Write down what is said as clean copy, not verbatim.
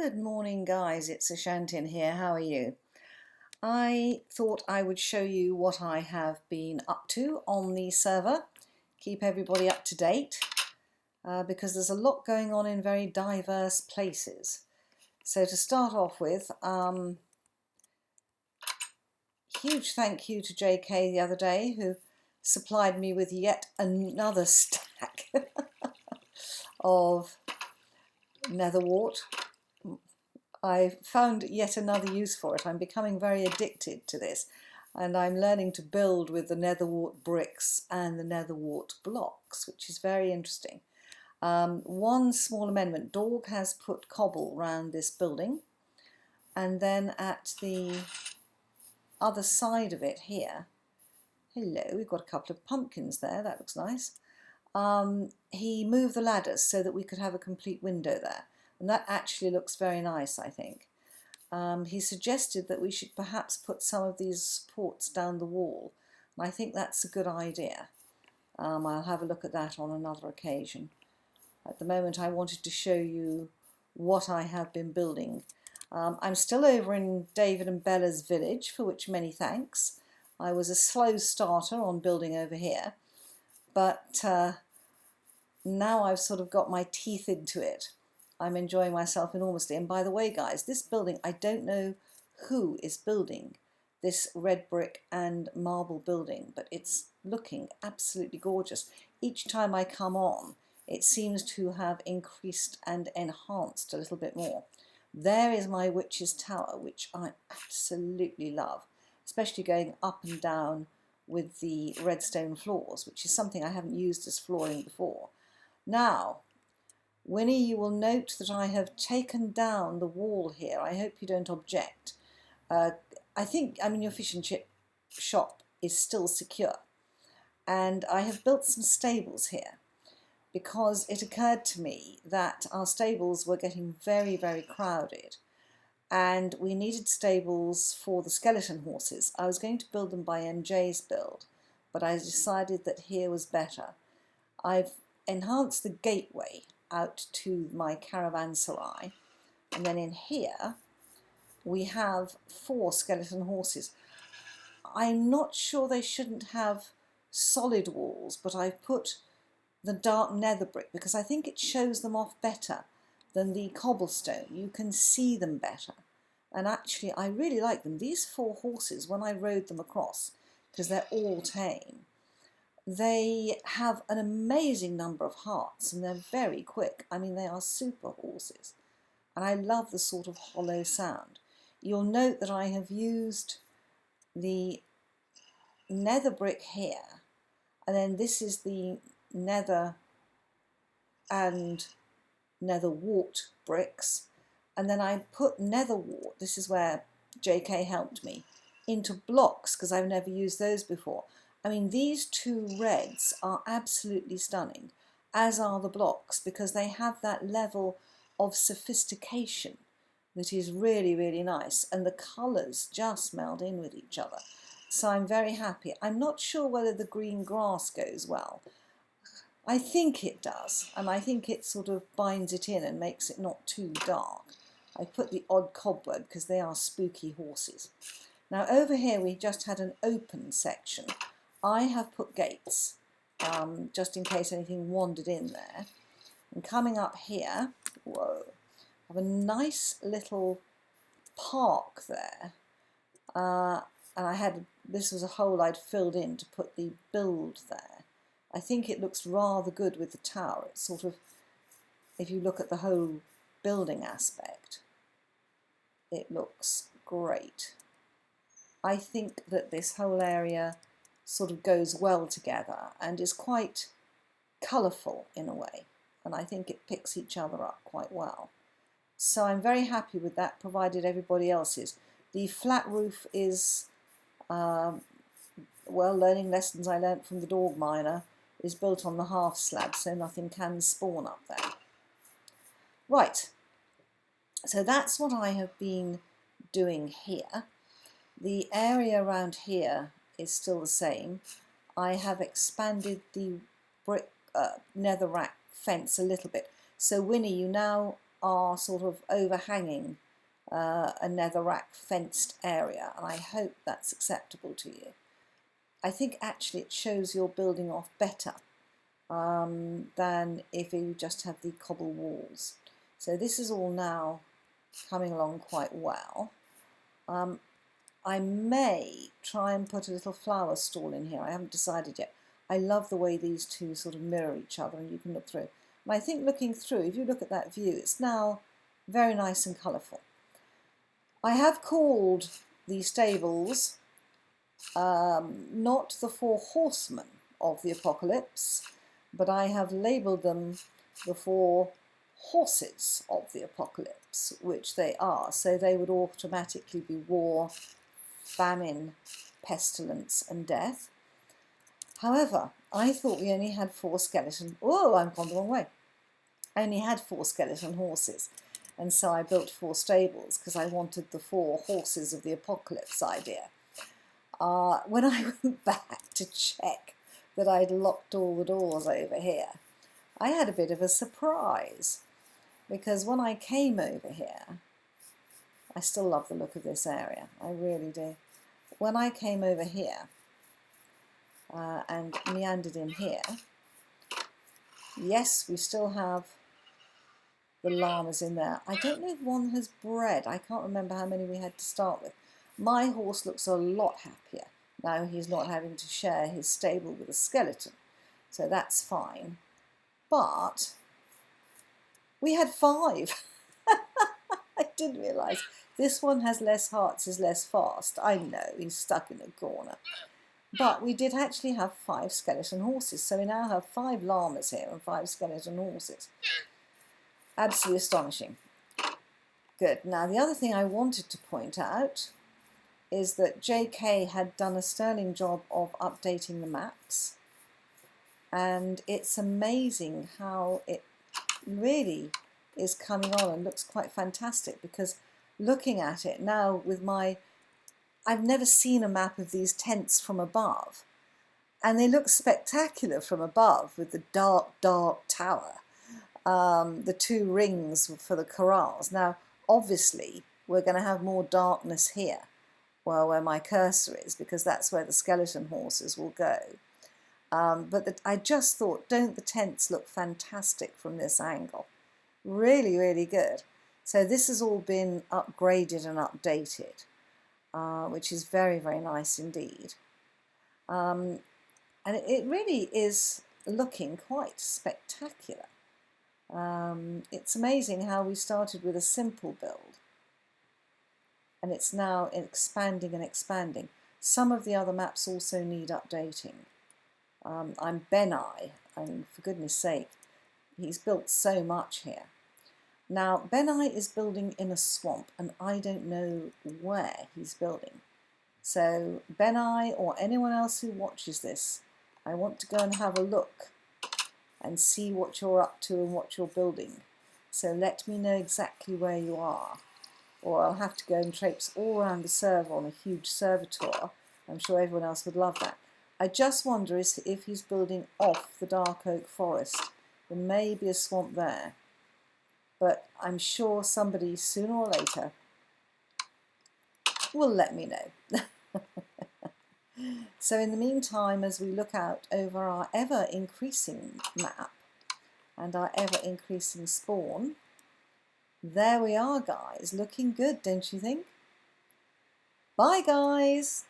Good morning, guys. It's Ashantin here. How are you? I thought I would show you what I have been up to on the server, keep everybody up to date, because there's a lot going on in very diverse places. So to start off with, huge thank you to JK the other day, who supplied me with yet another stack of nether wart. I found yet another use for it. I'm becoming very addicted to this, and I'm learning to build with the netherwort bricks and the netherwort blocks, which is very interesting. One small amendment: Dorg has put cobble round this building, and then at the other side of it here, hello, we've got a couple of pumpkins there, that looks nice. He moved the ladders so that we could have a complete window there. And that actually looks very nice, I think. He suggested that we should perhaps put some of these supports down the wall. And I think that's a good idea. I'll have a look at that on another occasion. At the moment, I wanted to show you what I have been building. I'm still over in David and Bella's village, for which many thanks. I was a slow starter on building over here, but now I've sort of got my teeth into it. I'm enjoying myself enormously. And by the way, guys, this building, I don't know who is building this red brick and marble building, but it's looking absolutely gorgeous. Each time I come on, it seems to have increased and enhanced a little bit more. There is my witch's tower, which I absolutely love, especially going up and down with the redstone floors, which is something I haven't used as flooring before. Now, Winnie, you will note that I have taken down the wall here. I hope you don't object. I mean, your fish and chip shop is still secure. And I have built some stables here because it occurred to me that our stables were getting very, very crowded. And we needed stables for the skeleton horses. I was going to build them by MJ's build, but I decided that here was better. I've enhanced the gateway out to my caravanserai, and then in here we have 4 skeleton horses. I'm not sure they shouldn't have solid walls, but I've put the dark nether brick because I think it shows them off better than the cobblestone. You can see them better, and actually I really like them. These 4 horses, when I rode them across, because they're all tame, they have an amazing number of hearts and they're very quick. I mean, they are super horses. And I love the sort of hollow sound. You'll note that I have used the nether brick here. And then this is the nether and nether wart bricks. And then I put nether wart, this is where JK helped me, into blocks because I've never used those before. I mean, these 2 reds are absolutely stunning, as are the blocks, because they have that level of sophistication that is really, really nice. And the colours just meld in with each other. So I'm very happy. I'm not sure whether the green grass goes well. I think it does, and I think it sort of binds it in and makes it not too dark. I put the odd cobweb because they are spooky horses. Now over here we just had an open section. I have put gates, just in case anything wandered in there. And coming up here, whoa, I have a nice little park there. And this was a hole I'd filled in to put the build there. I think it looks rather good with the tower. It's sort of, if you look at the whole building aspect, it looks great. I think that this whole area sort of goes well together and is quite colourful in a way, and I think it picks each other up quite well. So I'm very happy with that, provided everybody else is. The flat roof is, well, learning lessons I learnt from the dog miner, is built on the half slab, so nothing can spawn up there. Right, so that's what I have been doing here. The area around here is still the same. I have expanded the brick netherrack fence a little bit. So Winnie, you now are sort of overhanging a netherrack fenced area, and I hope that's acceptable to you. I think actually it shows you're building off better than if you just have the cobble walls. So this is all now coming along quite well. I may try and put a little flower stall in here. I haven't decided yet. I love the way these two sort of mirror each other and you can look through. And I think looking through, if you look at that view, it's now very nice and colourful. I have called the stables not the 4 horsemen of the apocalypse, but I have labelled them the 4 horses of the apocalypse, which they are. So they would automatically be war, famine, pestilence and death. However, I thought we only had 4 skeleton... Oh, I've gone the wrong way. I only had 4 skeleton horses. And so I built 4 stables because I wanted the 4 horses of the apocalypse idea. When I went back to check that I'd locked all the doors over here, I had a bit of a surprise. Because when I came over here, I still love the look of this area, I really do. When I came over here and meandered in here, yes, we still have the llamas in there. I don't know if one has bred. I can't remember how many we had to start with. My horse looks a lot happier now he's not having to share his stable with a skeleton, so that's fine. But we had 5. I didn't realise. This one has less hearts, is less fast. I know, he's stuck in a corner. But we did actually have 5 skeleton horses, so we now have 5 llamas here and 5 skeleton horses. Absolutely astonishing. Good. Now, the other thing I wanted to point out is that JK had done a sterling job of updating the maps, and it's amazing how it really is coming on and looks quite fantastic, because looking at it now with my... I've never seen a map of these tents from above, and they look spectacular from above with the dark, dark tower, the 2 rings for the corrals. Now, obviously, we're going to have more darkness here, well, where my cursor is, because that's where the skeleton horses will go. But I just thought, don't the tents look fantastic from this angle? Really, really good. So this has all been upgraded and updated, which is very, very nice indeed. And it really is looking quite spectacular. It's amazing how we started with a simple build, and it's now expanding and expanding. Some of the other maps also need updating. I'm Benai, and for goodness sake, he's built so much here. Now, Benai is building in a swamp, and I don't know where he's building. So, Benai, or anyone else who watches this, I want to go and have a look and see what you're up to and what you're building. So let me know exactly where you are, or I'll have to go and traipse all around the server on a huge server tour. I'm sure everyone else would love that. I just wonder if he's building off the dark oak forest. There may be a swamp there, but I'm sure somebody sooner or later will let me know. So in the meantime, as we look out over our ever-increasing map and our ever-increasing spawn, there we are, guys. Looking good, don't you think? Bye, guys.